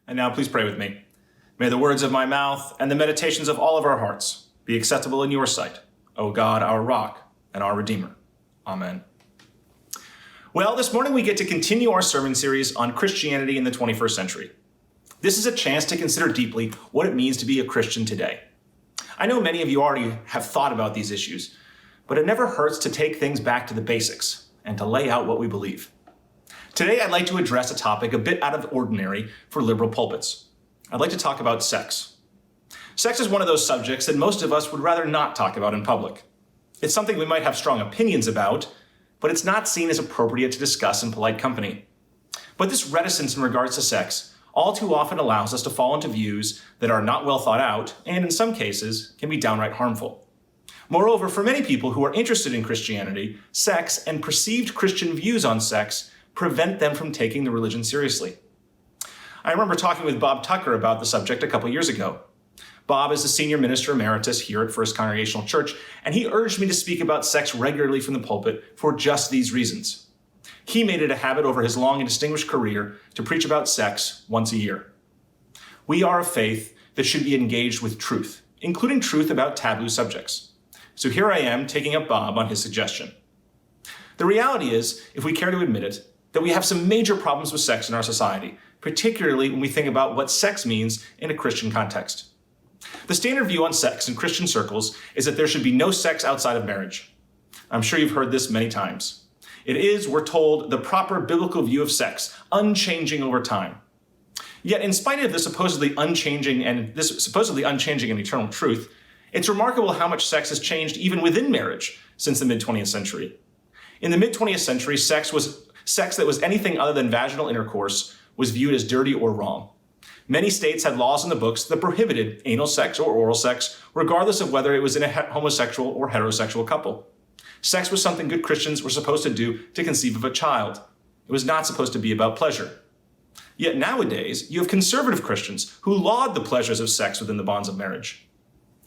And now please pray with me. May the words of my mouth and the meditations of all of our hearts be acceptable in your sight, O God, our rock and our Redeemer. Amen. Well, this morning we get to continue our sermon series on Christianity in the 21st century. This is a chance to consider deeply what it means to be a Christian today. I know many of you already have thought about these issues, but it never hurts to take things back to the basics and to lay out what we believe. Today, I'd like to address a topic a bit out of ordinary for liberal pulpits. I'd like to talk about sex. Sex is one of those subjects that most of us would rather not talk about in public. It's something we might have strong opinions about, but it's not seen as appropriate to discuss in polite company. But this reticence in regards to sex all too often allows us to fall into views that are not well thought out and, in some cases, can be downright harmful. Moreover, for many people who are interested in Christianity, sex and perceived Christian views on sex prevent them from taking the religion seriously. I remember talking with Bob Tucker about the subject a couple years ago. Bob is the senior minister emeritus here at First Congregational Church, and he urged me to speak about sex regularly from the pulpit for just these reasons. He made it a habit over his long and distinguished career to preach about sex once a year. We are a faith that should be engaged with truth, including truth about taboo subjects. So here I am taking up Bob on his suggestion. The reality is, if we care to admit it, that we have some major problems with sex in our society, particularly when we think about what sex means in a Christian context. The standard view on sex in Christian circles is that there should be no sex outside of marriage. I'm sure you've heard this many times. It is, we're told, the proper biblical view of sex, unchanging over time. Yet, in spite of this supposedly unchanging and eternal truth, it's remarkable how much sex has changed even within marriage since the mid-20th century. In the mid-20th century, sex that was anything other than vaginal intercourse was viewed as dirty or wrong. Many states had laws in the books that prohibited anal sex or oral sex, regardless of whether it was in a homosexual or heterosexual couple. Sex was something good Christians were supposed to do to conceive of a child. It was not supposed to be about pleasure. Yet nowadays, you have conservative Christians who laud the pleasures of sex within the bonds of marriage.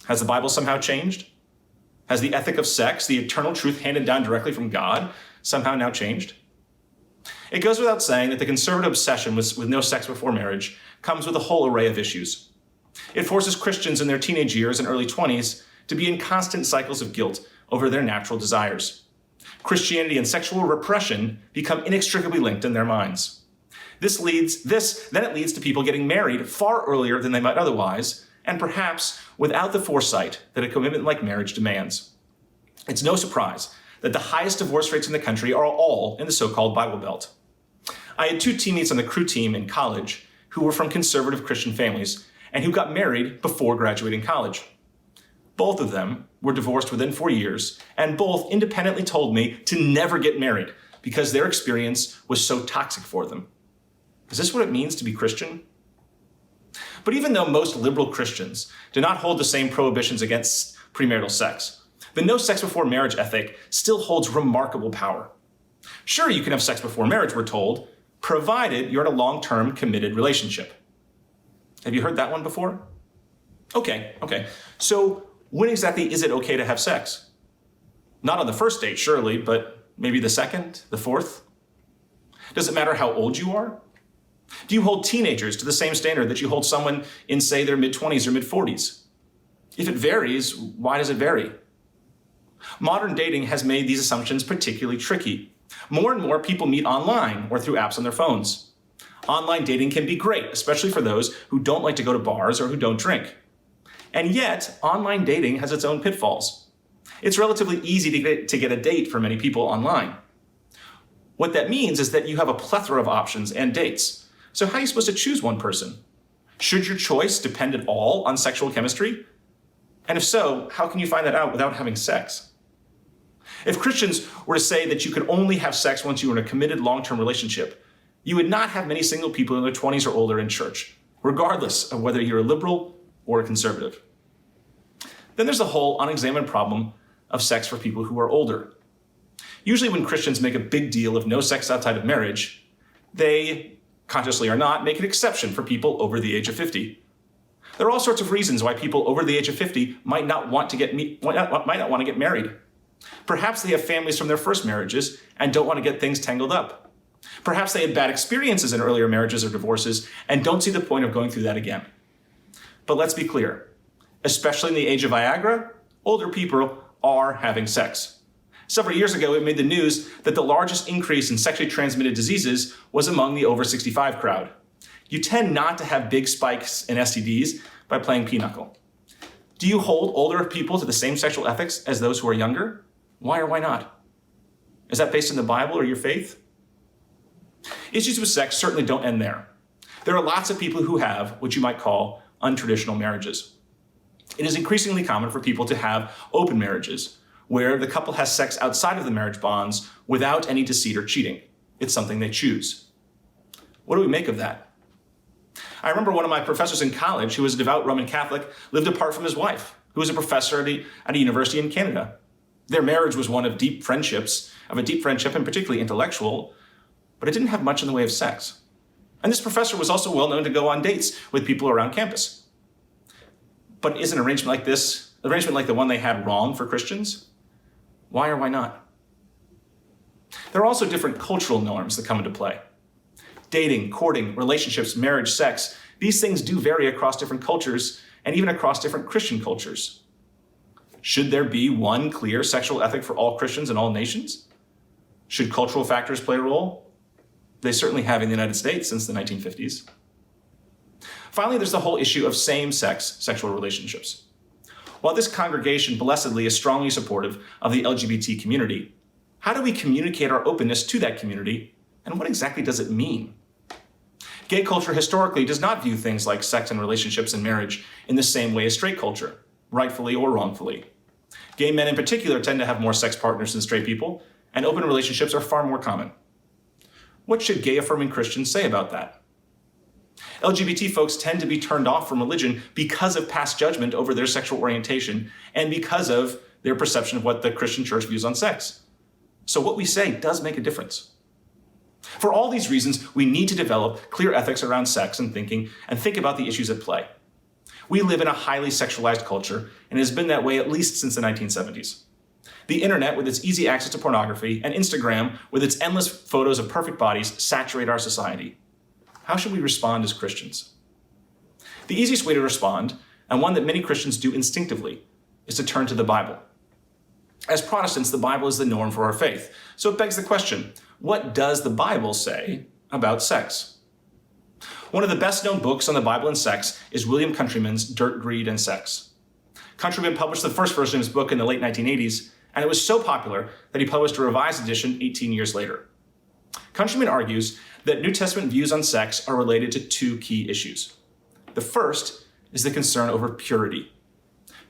Has the Bible somehow changed? Has the ethic of sex, the eternal truth handed down directly from God, somehow now changed? It goes without saying that the conservative obsession with no sex before marriage comes with a whole array of issues. It forces Christians in their teenage years and early 20s to be in constant cycles of guilt over their natural desires. Christianity and sexual repression become inextricably linked in their minds. Then it leads to people getting married far earlier than they might otherwise, and perhaps without the foresight that a commitment like marriage demands. It's no surprise that the highest divorce rates in the country are all in the so-called Bible Belt. I had two teammates on the crew team in college who were from conservative Christian families and who got married before graduating college. Both of them were divorced within 4 years, and both independently told me to never get married because their experience was so toxic for them. Is this what it means to be Christian? But even though most liberal Christians do not hold the same prohibitions against premarital sex, the no sex before marriage ethic still holds remarkable power. Sure, you can have sex before marriage, we're told, provided you're in a long-term committed relationship. Have you heard that one before? Okay. So when exactly is it okay to have sex? Not on the first date, surely, but maybe the second, the fourth? Does it matter how old you are? Do you hold teenagers to the same standard that you hold someone in, say, their mid-20s or mid-40s? If it varies, why does it vary? Modern dating has made these assumptions particularly tricky. More and more people meet online or through apps on their phones. Online dating can be great, especially for those who don't like to go to bars or who don't drink. And yet, online dating has its own pitfalls. It's relatively easy to get a date for many people online. What that means is that you have a plethora of options and dates. So how are you supposed to choose one person? Should your choice depend at all on sexual chemistry? And if so, how can you find that out without having sex? If Christians were to say that you could only have sex once you were in a committed long-term relationship, you would not have many single people in their 20s or older in church, regardless of whether you're a liberal or a conservative. Then there's the whole unexamined problem of sex for people who are older. Usually when Christians make a big deal of no sex outside of marriage, they, consciously or not, make an exception for people over the age of 50. There are all sorts of reasons why people over the age of 50 might not want to get married. Perhaps they have families from their first marriages and don't want to get things tangled up. Perhaps they had bad experiences in earlier marriages or divorces and don't see the point of going through that again. But let's be clear, especially in the age of Viagra, older people are having sex. Several years ago, it made the news that the largest increase in sexually transmitted diseases was among the over 65 crowd. You tend not to have big spikes in STDs by playing pinochle. Do you hold older people to the same sexual ethics as those who are younger? Why or why not? Is that based in the Bible or your faith? Issues with sex certainly don't end there. There are lots of people who have what you might call untraditional marriages. It is increasingly common for people to have open marriages, where the couple has sex outside of the marriage bonds without any deceit or cheating. It's something they choose. What do we make of that? I remember one of my professors in college, who was a devout Roman Catholic, lived apart from his wife, who was a professor at a university in Canada. Their marriage was one of a deep friendship and particularly intellectual, but it didn't have much in the way of sex. And this professor was also well known to go on dates with people around campus. But is an arrangement like the one they had, wrong for Christians? Why or why not? There are also different cultural norms that come into play. Dating, courting, relationships, marriage, sex, these things do vary across different cultures and even across different Christian cultures. Should there be one clear sexual ethic for all Christians in all nations? Should cultural factors play a role? They certainly have in the United States since the 1950s. Finally, there's the whole issue of same-sex sexual relationships. While this congregation blessedly is strongly supportive of the LGBT community, how do we communicate our openness to that community, and what exactly does it mean? Gay culture historically does not view things like sex and relationships and marriage in the same way as straight culture, rightfully or wrongfully. Gay men in particular tend to have more sex partners than straight people, and open relationships are far more common. What should gay-affirming Christians say about that? LGBT folks tend to be turned off from religion because of past judgment over their sexual orientation and because of their perception of what the Christian church views on sex. So what we say does make a difference. For all these reasons, we need to develop clear ethics around sex and thinking and think about the issues at play. We live in a highly sexualized culture, and it has been that way at least since the 1970s. The internet, with its easy access to pornography, and Instagram, with its endless photos of perfect bodies, saturate our society. How should we respond as Christians? The easiest way to respond, and one that many Christians do instinctively, is to turn to the Bible. As Protestants, the Bible is the norm for our faith. So it begs the question, what does the Bible say about sex? One of the best-known books on the Bible and sex is William Countryman's Dirt, Greed, and Sex. Countryman published the first version of his book in the late 1980s, and it was so popular that he published a revised edition 18 years later. Countryman argues that New Testament views on sex are related to two key issues. The first is the concern over purity.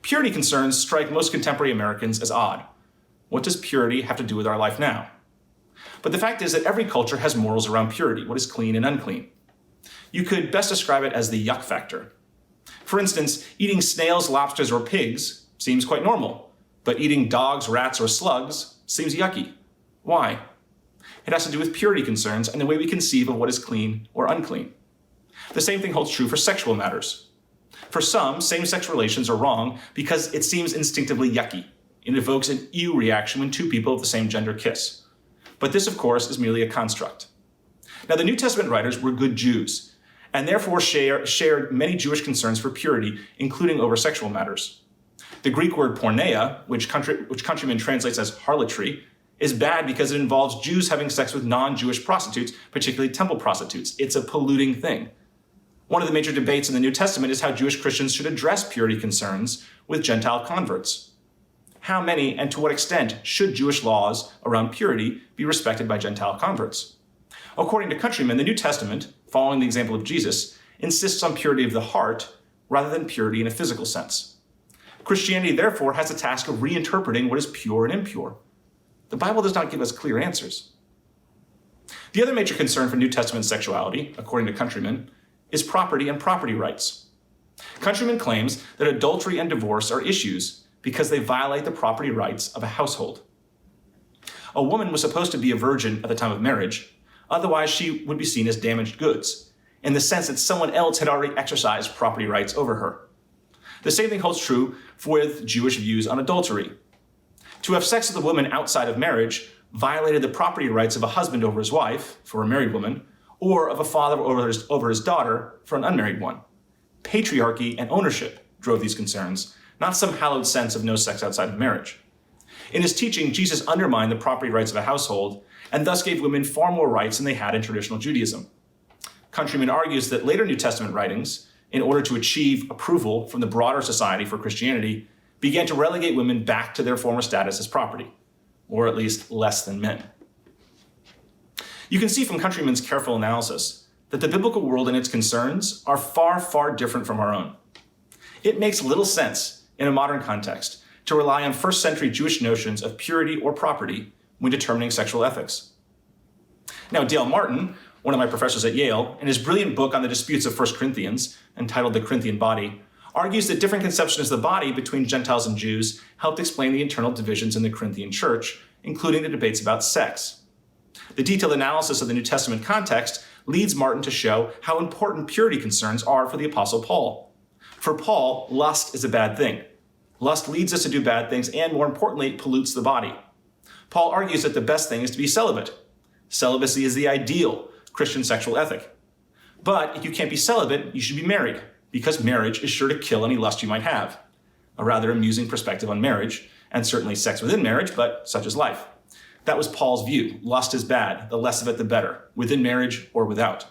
Purity concerns strike most contemporary Americans as odd. What does purity have to do with our life now? But the fact is that every culture has morals around purity, what is clean and unclean. You could best describe it as the yuck factor. For instance, eating snails, lobsters, or pigs seems quite normal, but eating dogs, rats, or slugs seems yucky. Why? It has to do with purity concerns and the way we conceive of what is clean or unclean. The same thing holds true for sexual matters. For some, same-sex relations are wrong because it seems instinctively yucky. It evokes an ew reaction when two people of the same gender kiss. But this, of course, is merely a construct. Now, the New Testament writers were good Jews, and therefore shared many Jewish concerns for purity, including over sexual matters. The Greek word porneia, which Countryman translates as harlotry, is bad because it involves Jews having sex with non-Jewish prostitutes, particularly temple prostitutes. It's a polluting thing. One of the major debates in the New Testament is how Jewish Christians should address purity concerns with Gentile converts. How many and to what extent should Jewish laws around purity be respected by Gentile converts? According to Countryman, the New Testament, following the example of Jesus, insists on purity of the heart rather than purity in a physical sense. Christianity, therefore, has the task of reinterpreting what is pure and impure. The Bible does not give us clear answers. The other major concern for New Testament sexuality, according to Countryman, is property and property rights. Countryman claims that adultery and divorce are issues because they violate the property rights of a household. A woman was supposed to be a virgin at the time of marriage, otherwise she would be seen as damaged goods, in the sense that someone else had already exercised property rights over her. The same thing holds true with Jewish views on adultery. To have sex with a woman outside of marriage violated the property rights of a husband over his wife, for a married woman, or of a father over his daughter, for an unmarried one. Patriarchy and ownership drove these concerns, not some hallowed sense of no sex outside of marriage. In his teaching, Jesus undermined the property rights of a household and thus gave women far more rights than they had in traditional Judaism. Countryman argues that later New Testament writings, in order to achieve approval from the broader society for Christianity, began to relegate women back to their former status as property, or at least less than men. You can see from Countryman's careful analysis that the biblical world and its concerns are far, far different from our own. It makes little sense in a modern context to rely on first century Jewish notions of purity or property when determining sexual ethics. Now, Dale Martin, one of my professors at Yale, in his brilliant book on the disputes of 1 Corinthians, entitled The Corinthian Body, argues that different conceptions of the body between Gentiles and Jews helped explain the internal divisions in the Corinthian church, including the debates about sex. The detailed analysis of the New Testament context leads Martin to show how important purity concerns are for the Apostle Paul. For Paul, lust is a bad thing. Lust leads us to do bad things and, more importantly, pollutes the body. Paul argues that the best thing is to be celibate. Celibacy is the ideal Christian sexual ethic. But if you can't be celibate, you should be married, because marriage is sure to kill any lust you might have. A rather amusing perspective on marriage, and certainly sex within marriage, but such is life. That was Paul's view. Lust is bad. The less of it, the better, within marriage or without.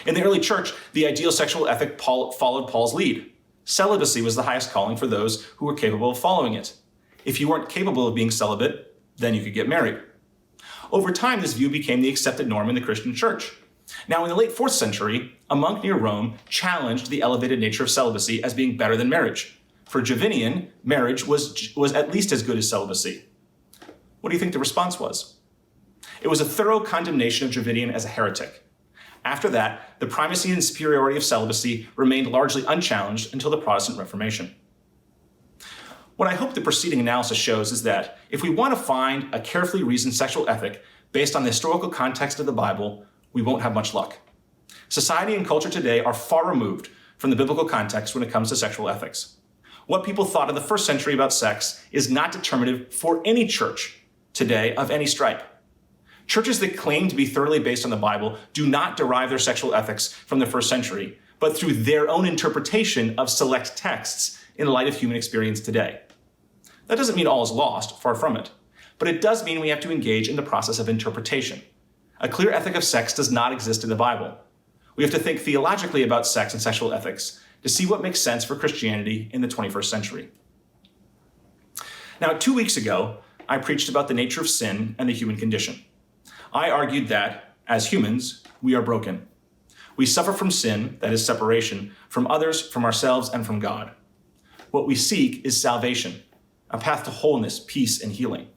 In the early church, the ideal sexual ethic followed Paul's lead. Celibacy was the highest calling for those who were capable of following it. If you weren't capable of being celibate, then you could get married. Over time, this view became the accepted norm in the Christian church. Now, in the late 4th century, a monk near Rome challenged the elevated nature of celibacy as being better than marriage. For Jovinian, marriage was at least as good as celibacy. What do you think the response was? It was a thorough condemnation of Jovinian as a heretic. After that, the primacy and superiority of celibacy remained largely unchallenged until the Protestant Reformation. What I hope the preceding analysis shows is that if we want to find a carefully reasoned sexual ethic based on the historical context of the Bible, we won't have much luck. Society and culture today are far removed from the biblical context when it comes to sexual ethics. What people thought in the 1st century about sex is not determinative for any church today of any stripe. Churches that claim to be thoroughly based on the Bible do not derive their sexual ethics from the 1st century, but through their own interpretation of select texts in light of human experience today. That doesn't mean all is lost, far from it, but it does mean we have to engage in the process of interpretation. A clear ethic of sex does not exist in the Bible. We have to think theologically about sex and sexual ethics to see what makes sense for Christianity in the 21st century. Now, 2 weeks ago, I preached about the nature of sin and the human condition. I argued that, as humans, we are broken. We suffer from sin, that is separation, from others, from ourselves, and from God. What we seek is salvation, a path to wholeness, peace, and healing.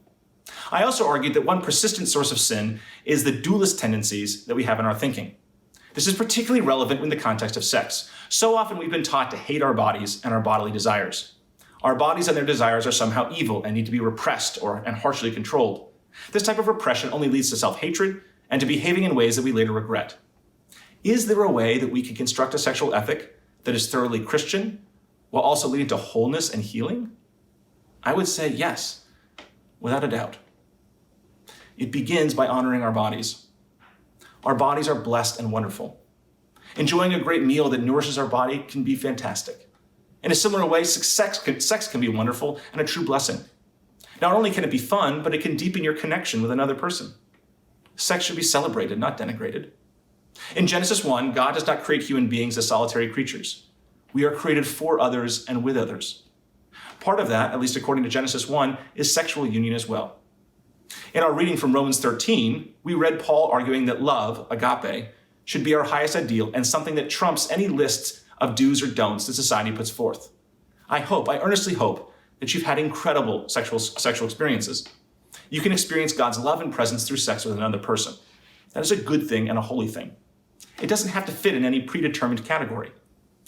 I also argued that one persistent source of sin is the dualist tendencies that we have in our thinking. This is particularly relevant in the context of sex. So often we've been taught to hate our bodies and our bodily desires. Our bodies and their desires are somehow evil and need to be repressed and harshly controlled. This type of repression only leads to self-hatred and to behaving in ways that we later regret. Is there a way that we can construct a sexual ethic that is thoroughly Christian while also leading to wholeness and healing? I would say yes, without a doubt. It begins by honoring our bodies. Our bodies are blessed and wonderful. Enjoying a great meal that nourishes our body can be fantastic. In a similar way, sex can be wonderful and a true blessing. Not only can it be fun, but it can deepen your connection with another person. Sex should be celebrated, not denigrated. In Genesis 1, God does not create human beings as solitary creatures. We are created for others and with others. Part of that, at least according to Genesis 1, is sexual union as well. In our reading from Romans 13, we read Paul arguing that love, agape, should be our highest ideal and something that trumps any lists of do's or don'ts that society puts forth. I earnestly hope that you've had incredible sexual experiences. You can experience God's love and presence through sex with another person. That is a good thing and a holy thing. It doesn't have to fit in any predetermined category.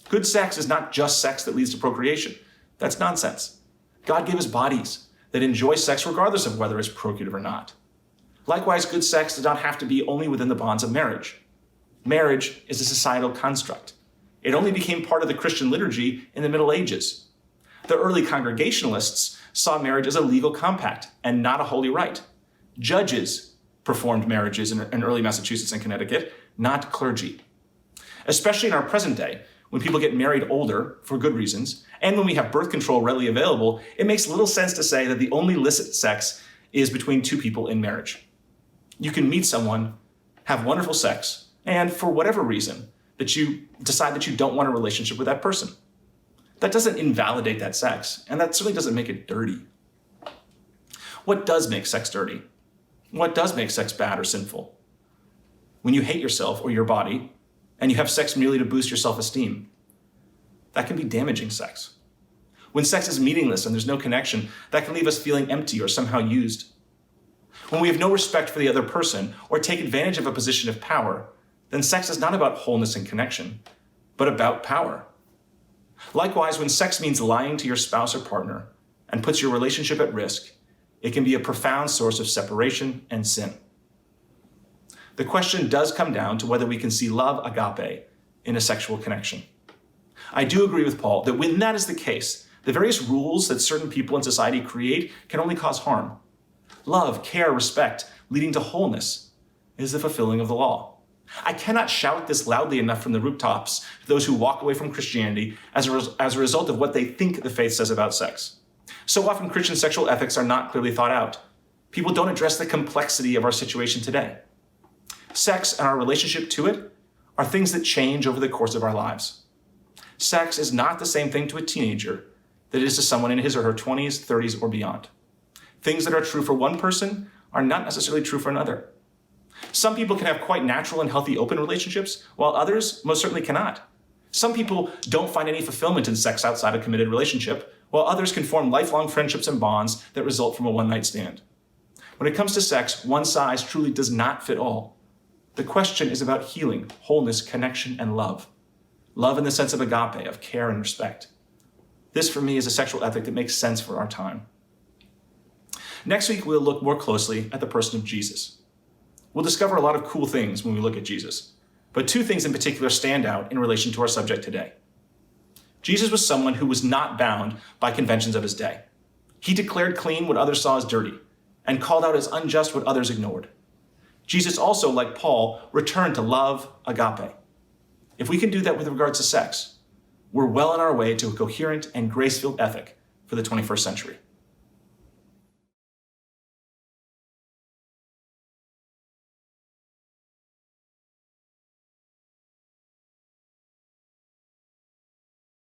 Good sex is not just sex that leads to procreation. That's nonsense. God gave us bodies that enjoy sex regardless of whether it's procreative or not. Likewise, good sex does not have to be only within the bonds of marriage. Marriage is a societal construct. It only became part of the Christian liturgy in the Middle Ages. The early Congregationalists saw marriage as a legal compact and not a holy rite. Judges performed marriages in early Massachusetts and Connecticut, not clergy. Especially in our present day, when people get married older for good reasons, and when we have birth control readily available, it makes little sense to say that the only licit sex is between two people in marriage. You can meet someone, have wonderful sex, and for whatever reason, that you decide that you don't want a relationship with that person. That doesn't invalidate that sex, and that certainly doesn't make it dirty. What does make sex dirty? What does make sex bad or sinful? When you hate yourself or your body, and you have sex merely to boost your self-esteem, that can be damaging sex. When sex is meaningless and there's no connection, that can leave us feeling empty or somehow used. When we have no respect for the other person or take advantage of a position of power, then sex is not about wholeness and connection, but about power. Likewise, when sex means lying to your spouse or partner and puts your relationship at risk, it can be a profound source of separation and sin. The question does come down to whether we can see love, agape, in a sexual connection. I do agree with Paul that when that is the case, the various rules that certain people in society create can only cause harm. Love, care, respect, leading to wholeness, is the fulfilling of the law. I cannot shout this loudly enough from the rooftops to those who walk away from Christianity as a result of what they think the faith says about sex. So often Christian sexual ethics are not clearly thought out. People don't address the complexity of our situation today. Sex and our relationship to it are things that change over the course of our lives. Sex is not the same thing to a teenager that it is to someone in his or her 20s, 30s, or beyond. Things that are true for one person are not necessarily true for another. Some people can have quite natural and healthy open relationships, while others most certainly cannot. Some people don't find any fulfillment in sex outside a committed relationship, while others can form lifelong friendships and bonds that result from a one-night stand. When it comes to sex, one size truly does not fit all. The question is about healing, wholeness, connection, and love. Love in the sense of agape, of care and respect. This, for me, is a sexual ethic that makes sense for our time. Next week, we'll look more closely at the person of Jesus. We'll discover a lot of cool things when we look at Jesus, but two things in particular stand out in relation to our subject today. Jesus was someone who was not bound by conventions of his day. He declared clean what others saw as dirty and called out as unjust what others ignored. Jesus also, like Paul, returned to love, agape. If we can do that with regards to sex, we're well on our way to a coherent and grace-filled ethic for the 21st century.